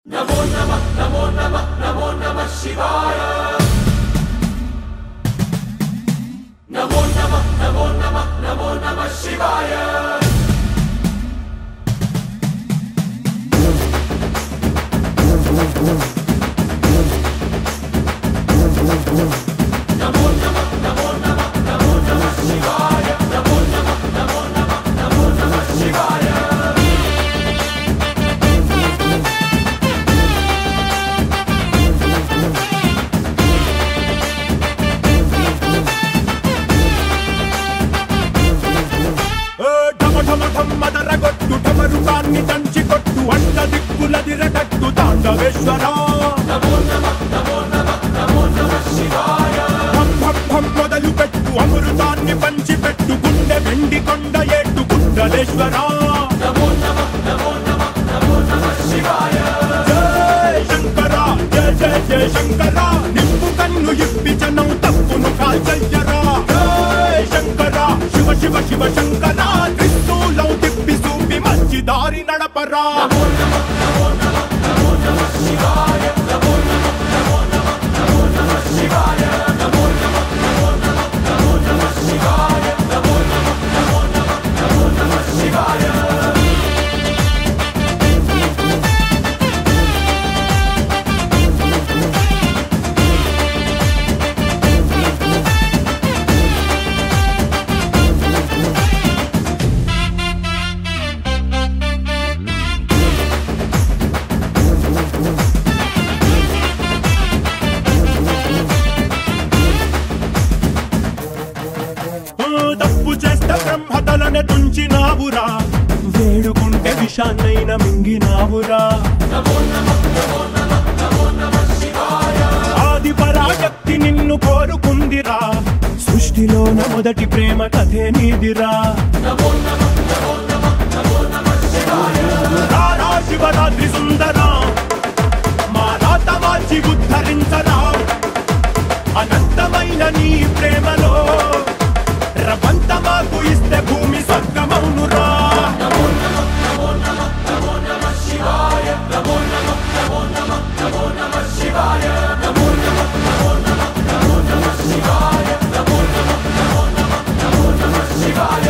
नमो नमः नमो नमः नमो नमः शिवाय नमो नमः नमो नमः नमो नमः शिवाय नमो नमः नमो नमः नमो नमः शिवाय नमो नमः नमो नमः नमो नमः शिवाय మదరగొట్టు ఢమరుకాన్ని దంచి కొట్టు అండ దిక్కులదిరగట్టు తాండవేశ్వరా नमो नमः नमो नमः नमो नमः शिवाय భం భం భం మొదలు పెట్టు అమృతాన్ని పంచి పెట్టు గుండె వెండి కొండ ఏట్టు గుండలేశ్వరా नमो नमः नमो नमः नमो नमः शिवाय జయ శంకర జయ జయ జయ శంకర నిప్పు కన్ను ఇప్పి జనం తప్పును కాల్చయ్యరా జయ శంకర శివ శివ శివ శంకర త్రిశూలం తిప్పి చూపి మంచి దారి నడపరా नमो नमः नमो नमः नमो नमः शिवाय नमो नमः नमो नमः नमो नमः शिवाय नमो नमः नमो नमः नमो नमः शिवाय नमो नमः नमो नमः नमो नमः शिवाय తప్పు చేస్తే బ్రహ్మతలనే తుంచినావురా వేడుకుంటే విషాన్నైన మింగినావురా नमो नमः नमो नमः नमो नमः शिवाय ఆది పరాశక్తి నిన్ను కోరుకుందిరా సృష్టిలోన మొదటి ప్రేమ కథే నీదిరా नमो नमः नमो नमः नमो नमः शिवाय రారా శివరాత్రి సుందరా మా రాత మార్చి ఉద్ధరించరా అనంతమైన నీ ప్రేమలో రవంత మాకు ఇస్తే భూమి స్వర్గమౌనురా नमो नमः नमो नमः नमो नमः शिवाय नमो नमः नमो नमः नमो नमः शिवाय नमो नमः नमो नमः नमो नमः शिवाय नमो नमः नमो नमः नमो नमः शिवाय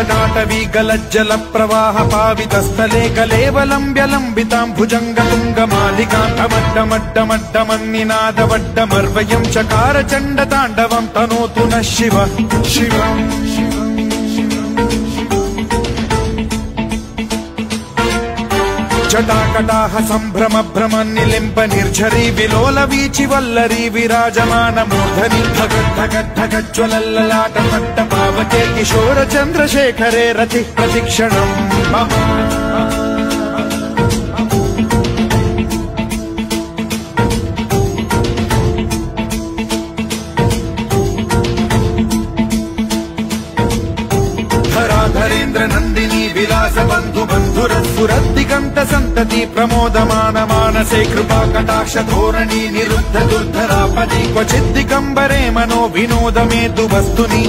जटाटवी गलज्जल प्रवाह पावितस्थले कलेवलम्ब्य लम्बितां भुजङ्गतुङ्गमालिकां डमड्डमड्डमड्डमन्निनादवड्डमर्वयं चकार चण्डताण्डवं तनोतु नः शिव शिवम् जटाकटाह सम्भ्रम भ्रम निलिम्ब निर्झरी विलोल वीचि वल्लरी विराजमान मूर्धनि धगद्धगद्धगज्ज्वलल्ललाट मट्ट पावके किशोर चन्द्रशेखरे रति प्रतिक्षणम् मम धरेन्द्र नन्दिनी विलास बन्धु बन्धुरस्फुरद्दिगन्त सन्तति प्रमोदमान मानसे कृपा कटाक्ष धोरणी निरुद्ध दुर्धरापदि क्वचिद्दिगम्बरे मनो विनोद मेतु वस्तुनि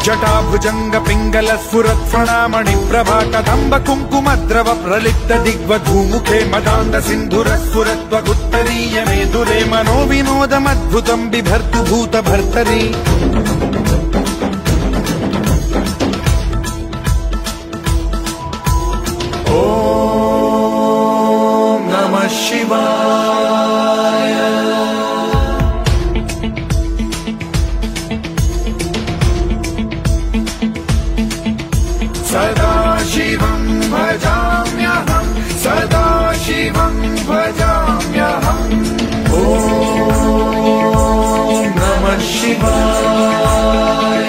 जटाभुजंग पिंगल स्फुरत् फणामणि प्रभा कदम्ब कुङ्कुमद्रव प्रलिप्त दिग्वधूमुखे मदान्त सिन्धुर स्फुरत्वगुत्तरीय मेदुरे मनो विनोदमद्भुतं बिभर्तु भूत भर्तरि ॐ नमः शिवाय सदा शिवं भजाम्यहं सदा शिवं भजाम्यहम् ॐ नमः शिवाय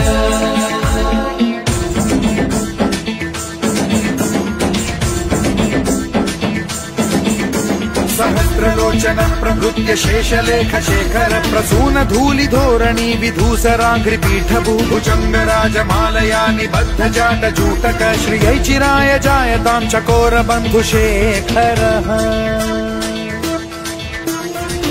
सहस्रलोचन प्रभृत्य शेषलेख शेखर प्रसून धूलि धोरणी विधूसराघ्रिपीठ भुजंगराजमालया निबद्ध जाट जूटक श्रियै चिराय जायतां चकोर बन्धुशेखरः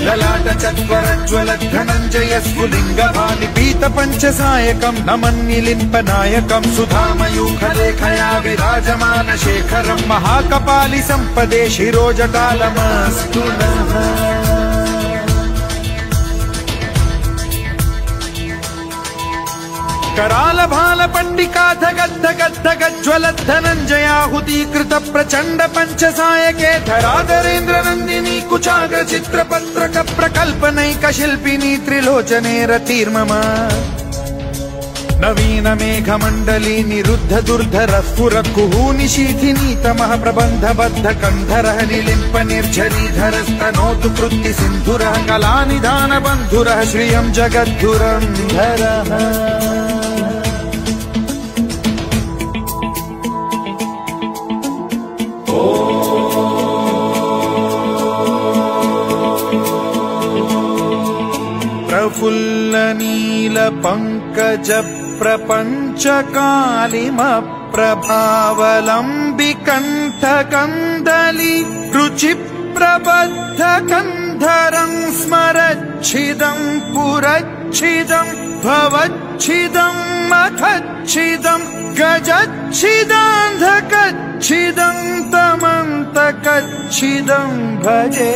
ललाट चत्वरज्वल धनञ्जय स्फुलिङ्ग भालिपीत पञ्चसायकं नमन्निलिम्प नायकं सुधामयूखलेखया विराजमान शेखरं महाकपालि सम्पदे शिरोजटालमस्तु नः कराल भाल पंडिका धगद्धगद्धगज्ज्वल धनञ्जयाहुतीकृत प्रचण्ड पञ्चसायके धराधरेन्द्र नन्दिनी कुचाग्र चित्रपत्रक प्रकल्पनैक शिल्पिनी त्रिलोचने रतिर्मम नवीन मेघमण्डली निरुद्ध दुर्धर स्फुर कुहूनिशीथिनी तमः प्रबन्ध बद्ध कन्धरः निलिम्प निर्झरीधरस्तनोतु कृत्ति सिन्धुरः कलानिधान बन्धुरः श्रियं जगद्धुरन्धरः प्रफुल्ल नील पंकज प्रपंच कालिम प्रभावलंबि कंठ कंदली रुचि प्रबद्ध कंधरं स्मरच्छिदं पुरच्छिदं भवच्छिदं मथच्छिदं गजच्छिदान्धकच्छिदं तमन्तकच्छिदं भजे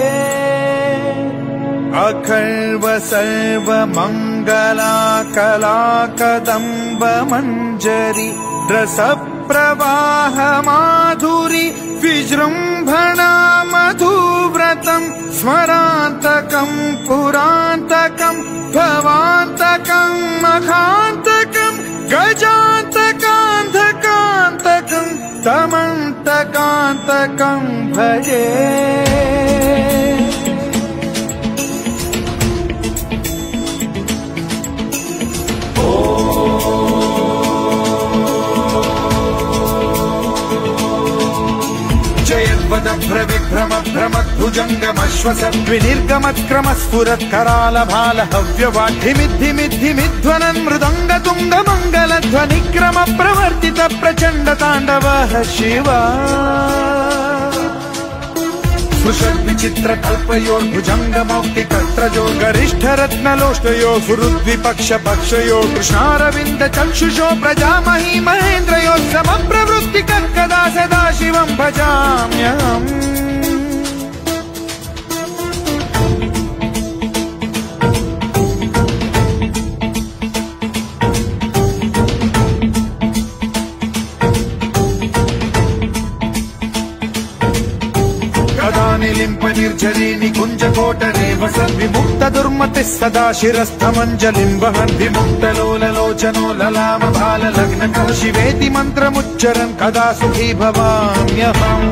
अखर्व सर्व मंगला कला कदम्ब मंजरी रस प्रवाह माधुरी विजृंभणा मधुव्रतं स्मरान्तकं पुरान्तकं भवान्तकं मखान्तकं गजान्तकान्धकान्तकं तमन्तकान्तकं भजे विभ्रम भ्रमद्भुजङ्गमश्वसद्विनिर्गमत्क्रम स्फुरत् कराल भाल हव्यवाढ्यमिद्धिमिद्धिमिध्वनन् मृदङ्ग तुङ्ग मङ्गलध्वनिक्रम प्रवर्तित प्रचण्ड ताण्डवः शिवा सुषद्विचित्र कल्पयोर्भुजङ्ग मौक्तिकर्त्रयो गरिष्ठ रत्नलोष्टयो सुहृद्विपक्ष पक्षयो कृष्णारविन्द चक्षुषो प्रजामही महेन्द्रयो समप्रवृत्ति कर्कदा सदा शिवं भजाम्यहम् నిలింప నిర్జరీ నికుంజకోట రేవసన్ విముక్త దుర్మతి సదా శిరస్థమంజలింబహన్ విముక్తలోలలోచనో లలామ బాల లగ్న శివేతి మంత్రముచ్చరన్ కదా సుఖీ భవామ్యహం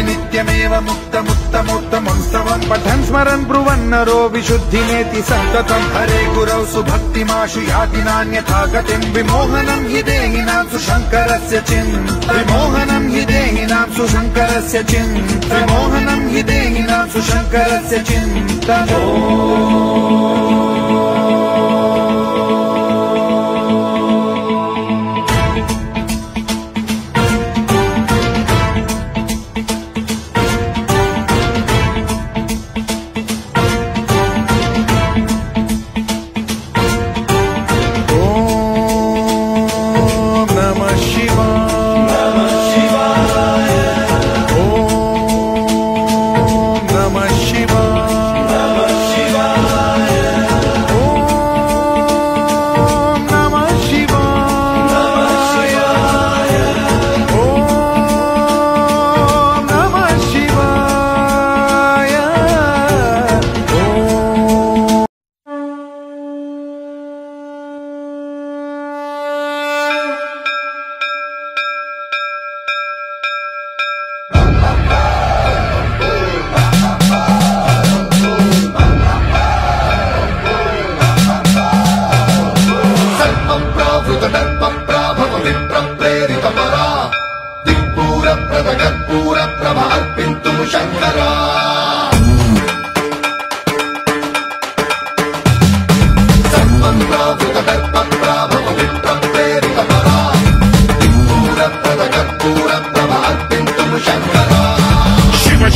నిత్యమేవ ముక్తముత్తమోత్తమం పఠన్ స్మరన్ బ్రువన్నరో విశుద్ధినేతి సంతతం హరే గురౌ సుభక్తిమాశు యాతి నాన్యథా గతిం విమోహనం హి దేహినాం సుశంకరస్య చింత విమోహనం హి దేహినాం సుశంకరస్య చింత విమోహనం హి దేహినాం సుశంకరస్య చింత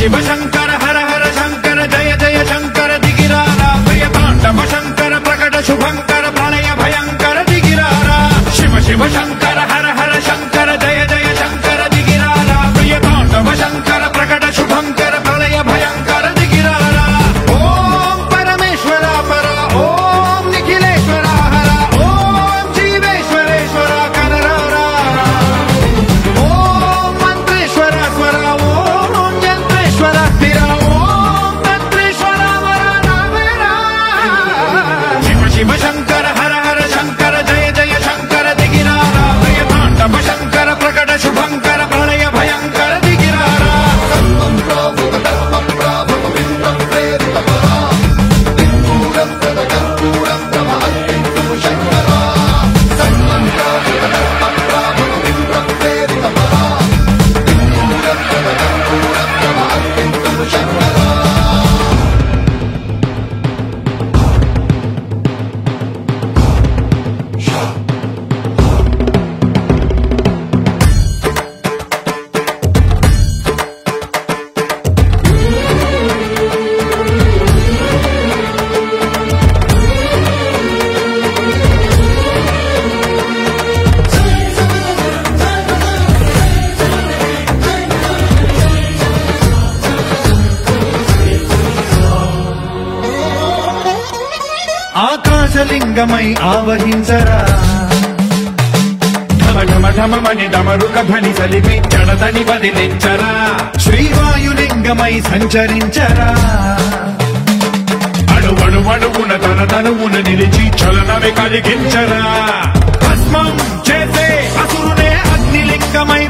शिव शंकर हर हर शंकर जय जय शंकर दिगिरारा प्रिय तांडव शंकर प्रकट शुभंकर प्रलय भयंकर दिगिरारा शिव शिव शंकर हर हर शंकर जय जय शंकर दिगिरारा प्रिय तांडव शंकर प्रकट शुभंकर प्रलय भयंकर दिगिरारा ओम परमेश्वरा परा ओम निखिलेश्वरा हरा ओम जीवेश्वरेश्वरा कररारा ओम मंत्रेश्वरा स्वरा ओम यंत्रेश्वरा स्थिरा ओम तंत्रेश्वरा वरा नामेरा शिव शिव शंकर हर हर शंकर जय जय शंकर दिगिरारा प्रिय तांडव शंकर प्रकट शुभंकर प्रलय भयंकर दिगिरारा ఆకాశలింగమై ఆవహించరా ఢమ ఢమ ఢమమని డమరుక ధ్వని సలిపి జడదని వదిలించరా శ్రీవాయులింగమై సంచరించరా అణువణువున తన తనువున నిలిచి చలనమే కలిగించరా భస్మం చేసే అసురునే అగ్నిలింగమై